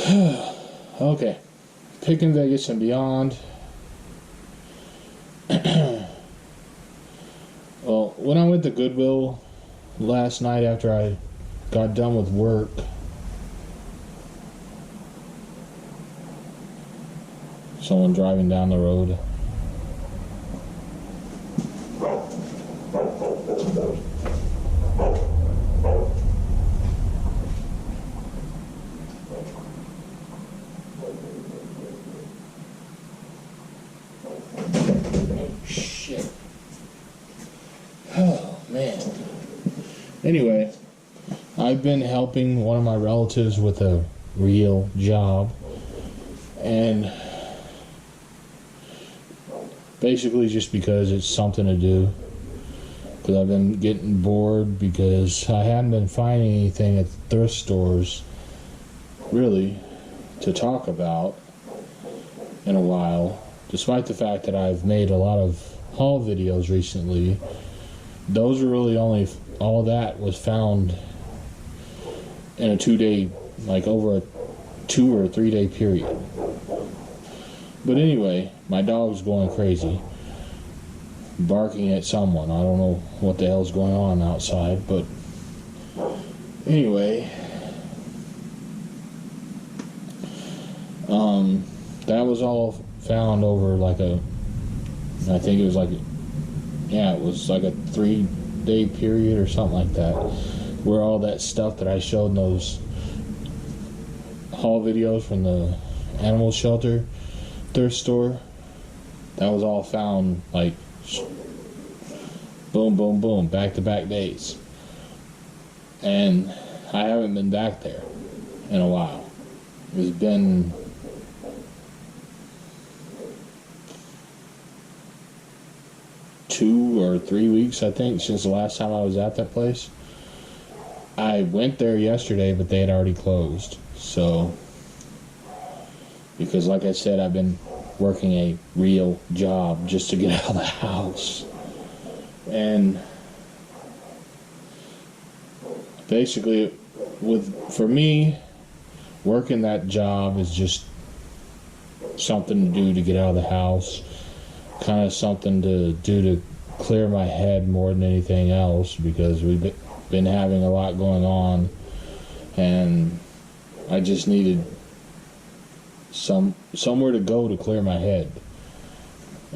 Okay. Picking Vegas and beyond. Well, when I went to Goodwill last night after I got done with work, someone driving down the road. Shit. Oh, man. Anyway, I've been helping one of my relatives with a real job, and basically just because it's something to do, because I've been getting bored because I haven't been finding anything at thrift stores really to talk about in a while, despite the fact that I've made a lot of haul videos recently. Those are really only, all that was found in a 2-day, like over a 2 or 3 day period. But anyway, my dog's going crazy, barking at someone. I don't know what the hell's going on outside, but anyway, that was all found over like I think it was like, yeah, it was like a 3-day period or something like that, where all that stuff that I showed in those haul videos from the animal shelter thrift store, that was all found like boom, boom, boom, back-to-back days. And I haven't been back there in a while. It's been two or 3 weeks, I think, since the last time I was at that place. I went there yesterday, but they had already closed. So, because like I said, I've been working a real job just to get out of the house. And basically, for me, working that job is just something to do to get out of the house. Kind of something to do to clear my head more than anything else, because we've been having a lot going on, and I just needed somewhere to go to clear my head.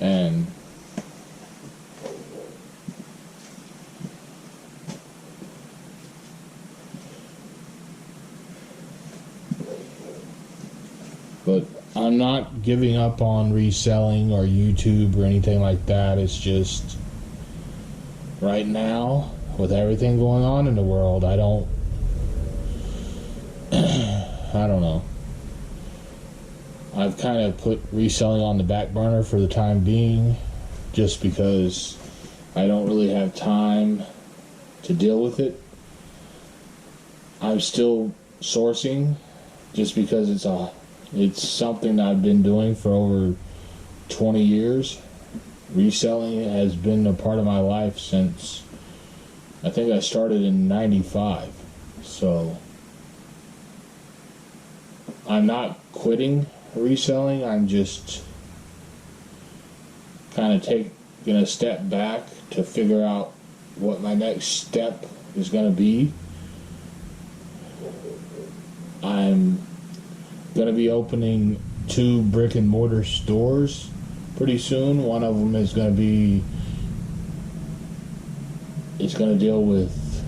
And but I'm not giving up on reselling or YouTube or anything like that. It's just right now, with everything going on in the world, I don't know. I've kind of put reselling on the back burner for the time being, just because I don't really have time to deal with it. I'm still sourcing, just because it's something that I've been doing for over 20 years. Reselling has been a part of my life since, I think I started in 95. So I'm not quitting reselling. I'm just kind of taking a step back to figure out what my next step is going to be. I'm going to be opening 2 brick and mortar stores pretty soon. One of them is going to deal with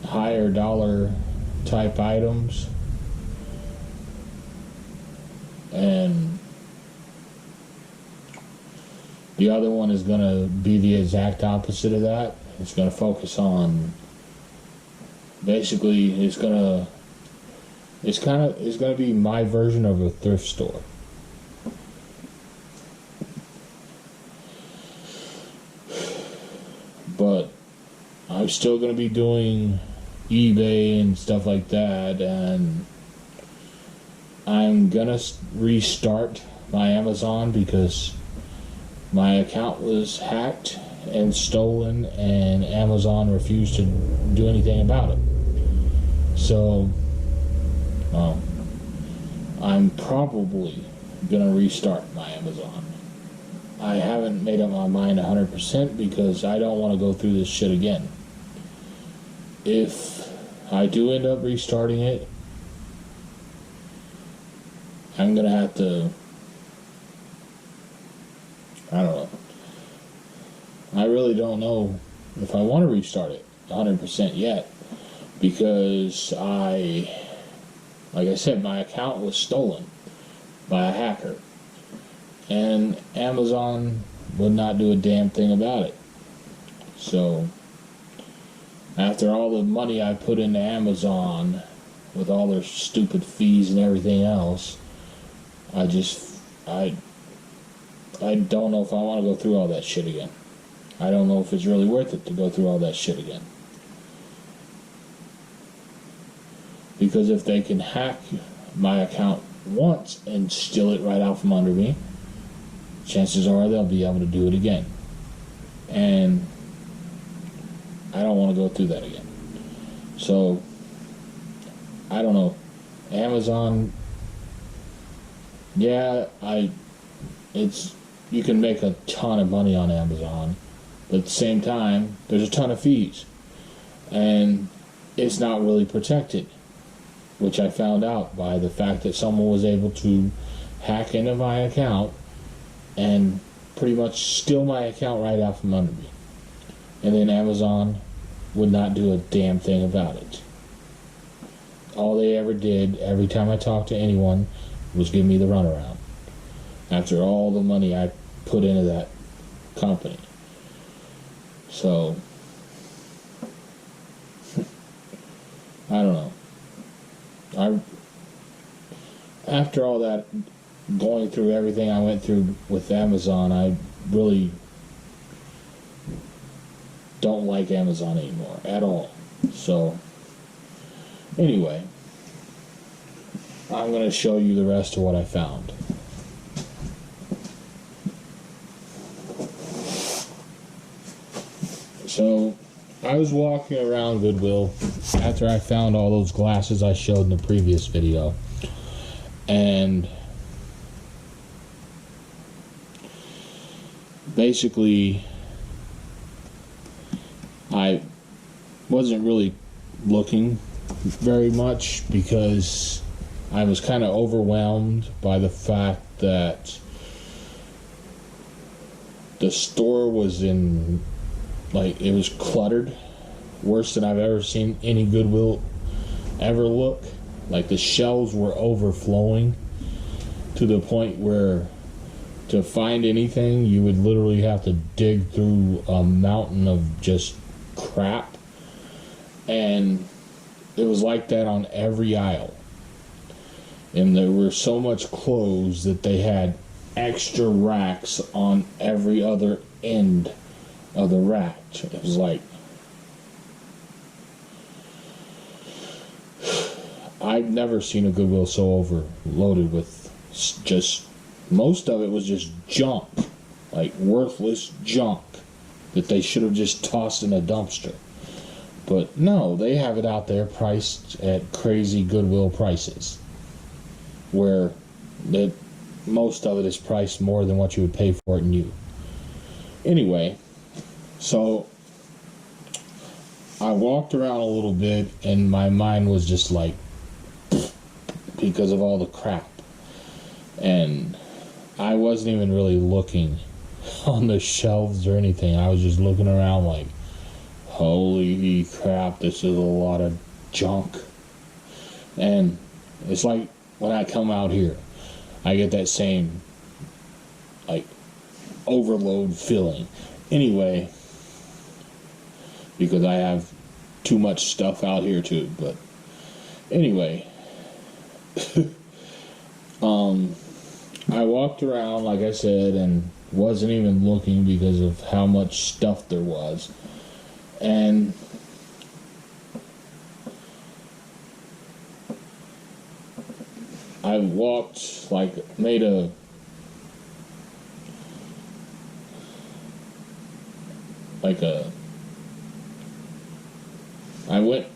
higher dollar type items, and the other one is going to be the exact opposite of that. It's going to focus on, basically, it's going to be my version of a thrift store. But I'm still going to be doing eBay and stuff like that, and I'm going to restart my Amazon because my account was hacked and stolen, and Amazon refused to do anything about it. So I'm probably gonna restart my Amazon. I haven't made up my mind 100% because I don't want to go through this shit again. If I do end up restarting it, I'm gonna have to, I don't know. I really don't know if I want to restart it 100% yet, because like I said, my account was stolen by a hacker, and Amazon would not do a damn thing about it. So after all the money I put into Amazon with all their stupid fees and everything else, I don't know if I want to go through all that shit again. I don't know if it's really worth it to go through all that shit again. Because if they can hack my account once and steal it right out from under me, chances are they'll be able to do it again. And I don't want to go through that again. So, I don't know. Amazon, yeah, you can make a ton of money on Amazon, but at the same time, there's a ton of fees, and it's not really protected, which I found out by the fact that someone was able to hack into my account and pretty much steal my account right out from under me, and then Amazon would not do a damn thing about it. All they ever did, every time I talked to anyone, was give me the runaround after all the money I put into that company. So, I don't know. After all that, going through everything I went through with Amazon, I really don't like Amazon anymore at all. So, anyway, I'm going to show you the rest of what I found. So, I was walking around Goodwill after I found all those glasses I showed in the previous video, and basically I wasn't really looking very much because I was kind of overwhelmed by the fact that the store was it was cluttered, worse than I've ever seen any Goodwill ever look. Like, the shelves were overflowing to the point where to find anything you would literally have to dig through a mountain of just crap, and it was like that on every aisle. And there were so much clothes that they had extra racks on every other end of the rack. It was like, I've never seen a Goodwill so overloaded with just, most of it was just junk, like worthless junk that they should have just tossed in a dumpster. But no, they have it out there priced at crazy Goodwill prices, where most of it is priced more than what you would pay for it new. Anyway, so I walked around a little bit and my mind was just like, because of all the crap. And I wasn't even really looking on the shelves or anything. I was just looking around like, holy crap, this is a lot of junk. And it's like when I come out here, I get that same like overload feeling. Anyway, because I have too much stuff out here too. But anyway, I walked around, like I said, and wasn't even looking because of how much stuff there was. And I walked, I went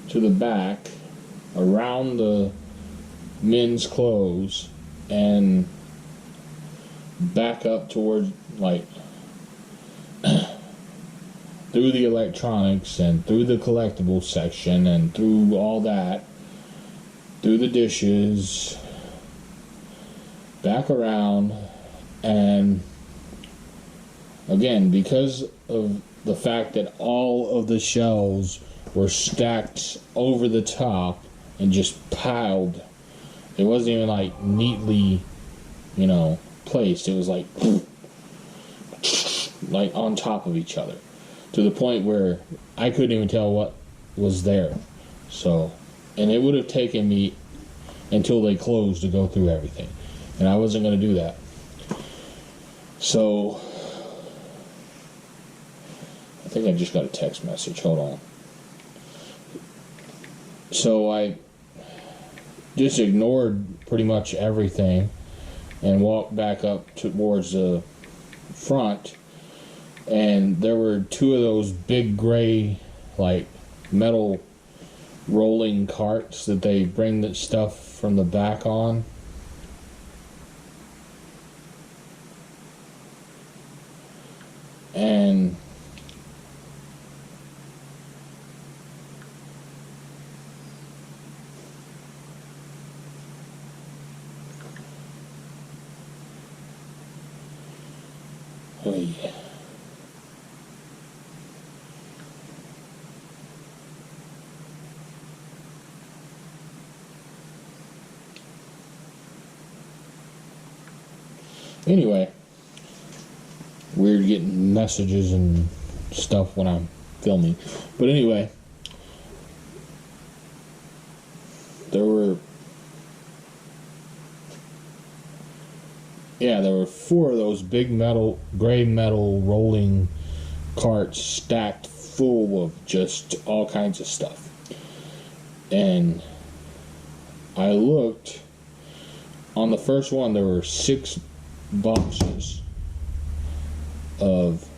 to the back around the men's clothes and back up towards, like, through the electronics and through the collectibles section and through all that, through the dishes, back around, and again, because of the fact that all of the shelves were stacked over the top and just piled, it wasn't even like neatly, placed. It was like on top of each other, to the point where I couldn't even tell what was there. So, and it would have taken me until they closed to go through everything, and I wasn't going to do that. So I think I just got a text message. Hold on. So I just ignored pretty much everything and walked back up towards the front, and there were two of those big gray, like, metal rolling carts that they bring the stuff from the back on. And oh yeah. Anyway, weird getting messages and stuff when I'm filming. But anyway, there were four of those big gray metal rolling carts stacked full of just all kinds of stuff. And I looked, on the first one there were 6 boxes of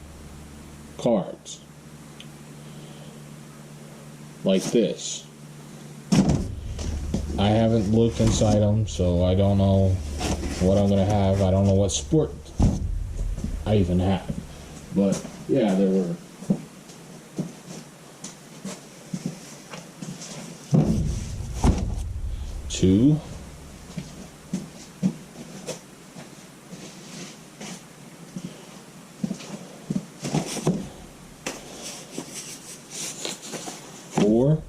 cards like this. I haven't looked inside them, so I don't know what I'm gonna have. I don't know what sport I even have. But yeah, there were two, four,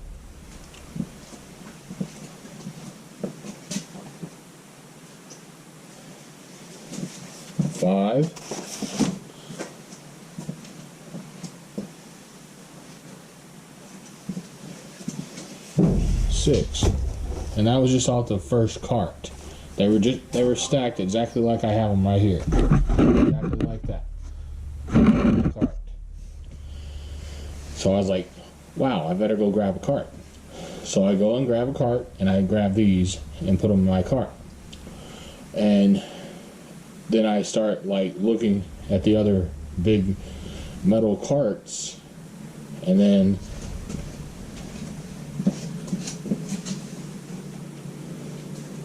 5, 6, and that was just off the first cart. They were stacked exactly like I have them right here, exactly like that cart. So I was like, wow, I better go grab a cart. So I go and grab a cart, and I grab these and put them in my cart. And then I start, like, looking at the other big metal carts, and then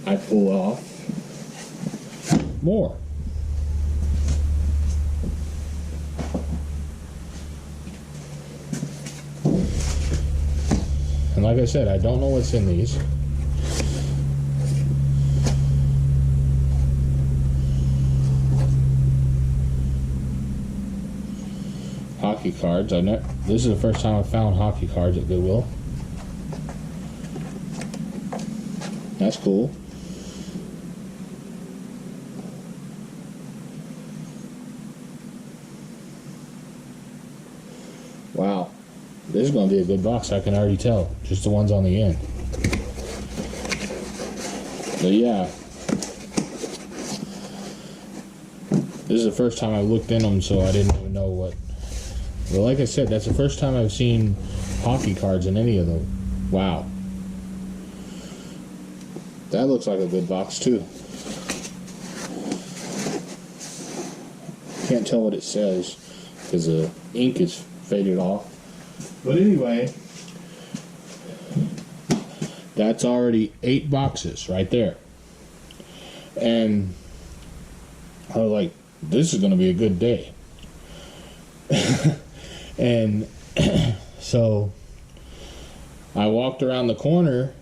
I pull off more. And like I said, I don't know what's in these. Hockey cards. This is the first time I found hockey cards at Goodwill. That's cool. Wow. This is going to be a good box, I can already tell. Just the ones on the end. But yeah. This is the first time I looked in them, so I didn't even know what. But like I said, that's the first time I've seen hockey cards in any of them. Wow. That looks like a good box too. Can't tell what it says because the ink is faded off. But anyway, That's already 8 boxes right there. And I was like, this is going to be a good day. And so I walked around the corner.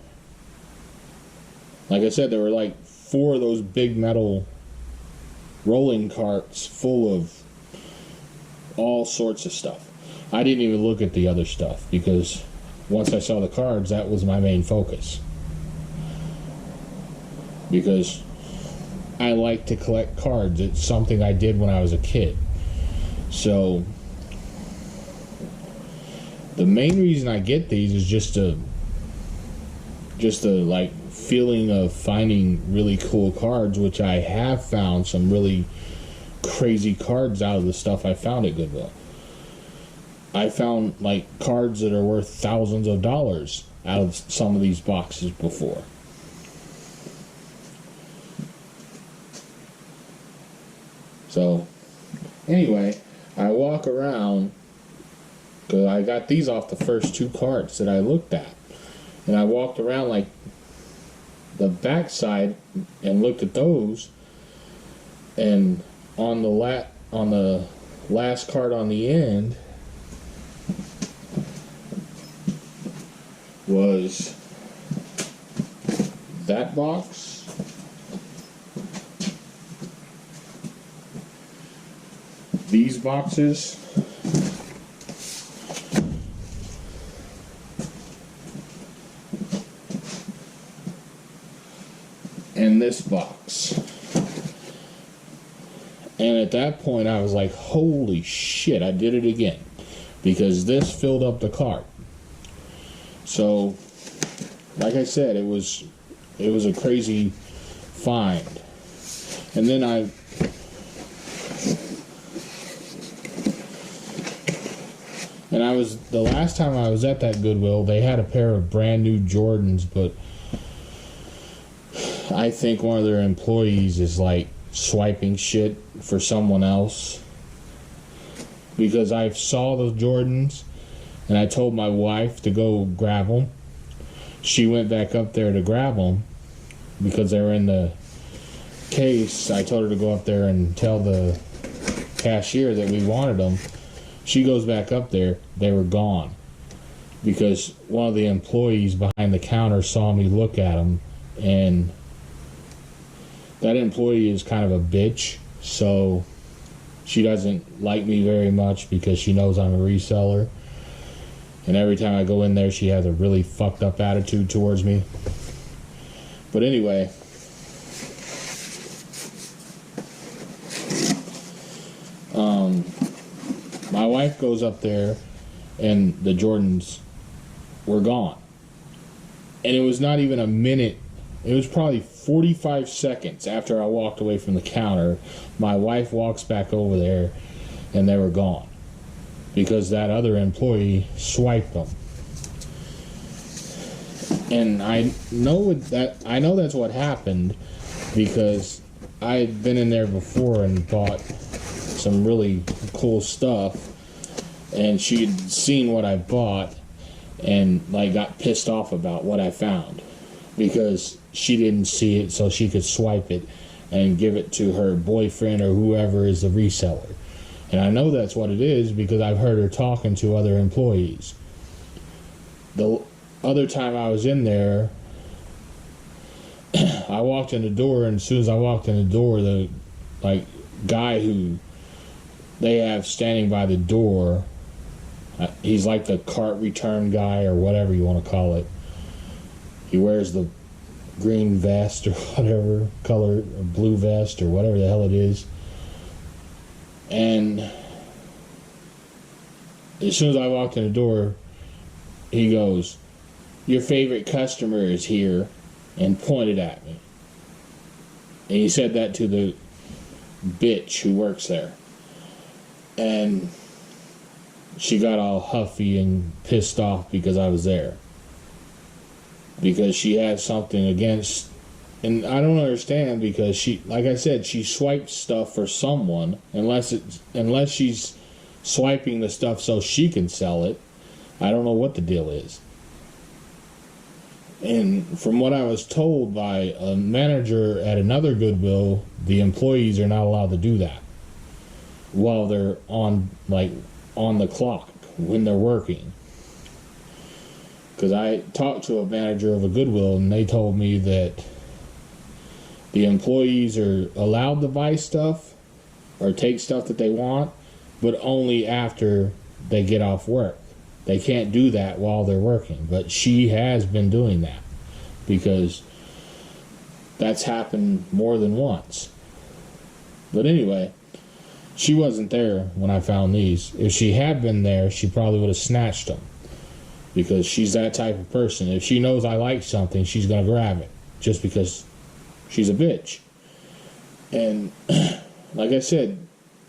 Like I said, there were like 4 of those big metal rolling carts full of all sorts of stuff. I didn't even look at the other stuff because once I saw the cards, that was my main focus. Because I like to collect cards. It's something I did when I was a kid. So the main reason I get these is just a like feeling of finding really cool cards, which I have found some really crazy cards out of the stuff I found at Goodwill. I found like cards that are worth thousands of dollars out of some of these boxes before. So anyway, I walk around because I got these off the first 2 cards that I looked at, and I walked around like the back side and looked at those, and on the last card on the end was that box, these boxes, and this box. And at that point I was like, holy shit, I did it again, because this filled up the cart. So like I said, it was a crazy find. And then the last time I was at that Goodwill, they had a pair of brand new Jordans, but I think one of their employees is like swiping shit for someone else, because I saw those Jordans and I told my wife to go grab them. She went back up there to grab them because they were in the case. I told her to go up there and tell the cashier that we wanted them. She goes back up there, they were gone, because one of the employees behind the counter saw me look at them, and that employee is kind of a bitch, so she doesn't like me very much because she knows I'm a reseller, and every time I go in there she has a really fucked up attitude towards me. But anyway, my wife goes up there and the Jordans were gone, and it was not even a minute. It was probably 45 seconds after I walked away from the counter. My wife walks back over there and they were gone because that other employee swiped them. And I know that's what happened because I'd been in there before and bought some really cool stuff, and she'd seen what I bought and like got pissed off about what I found because she didn't see it, so she could swipe it and give it to her boyfriend or whoever is the reseller. And I know that's what it is because I've heard her talking to other employees. The other time I was in there, I walked in the door, and as soon as I walked in the door, the guy who they have standing by the door, he's like the cart return guy or whatever you want to call it. He wears the green vest or whatever color, or blue vest or whatever the hell it is. And as soon as I walked in the door, he goes, "Your favorite customer is here," and pointed at me. And he said that to the bitch who works there. And she got all huffy and pissed off because I was there. Because she has something against, and I don't understand, because she, like I said, she swipes stuff for someone, unless she's swiping the stuff so she can sell it. I don't know what the deal is. And from what I was told by a manager at another Goodwill, the employees are not allowed to do that while they're on the clock when they're working. Because I talked to a manager of a Goodwill and they told me that the employees are allowed to buy stuff or take stuff that they want, but only after they get off work. They can't do that while they're working. But she has been doing that because that's happened more than once. But anyway, she wasn't there when I found these. If she had been there, she probably would have snatched them, because she's that type of person. If she knows I like something, she's going to grab it just because she's a bitch. And like I said,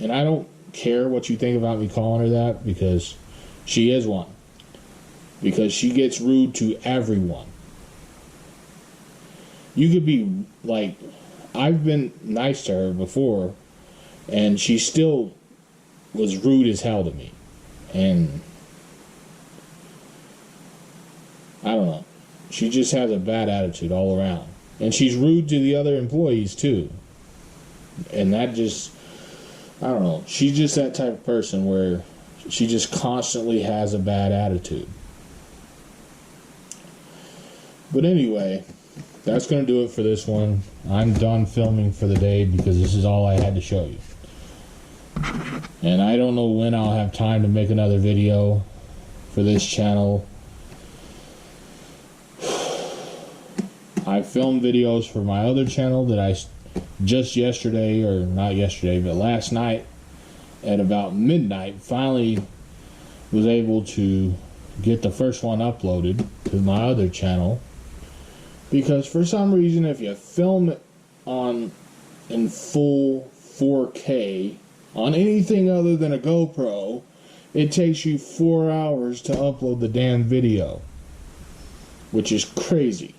and I don't care what you think about me calling her that, because she is one. Because she gets rude to everyone. You could be like, I've been nice to her before, and she still was rude as hell to me. And I don't know. She just has a bad attitude all around. And she's rude to the other employees too. And that just, I don't know. She's just that type of person where she just constantly has a bad attitude. But anyway, that's going to do it for this one. I'm done filming for the day because this is all I had to show you. And I don't know when I'll have time to make another video for this channel. I filmed videos for my other channel that I just yesterday, or not yesterday, but last night at about midnight finally was able to get the first one uploaded to my other channel. Because for some reason, if you film it in full 4K on anything other than a GoPro, it takes you 4 hours to upload the damn video, which is crazy.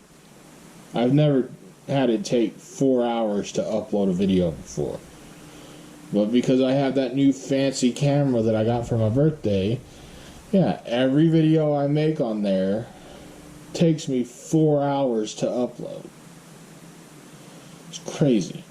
I've never had it take 4 hours to upload a video before. But because I have that new fancy camera that I got for my birthday, yeah, every video I make on there takes me 4 hours to upload. It's crazy.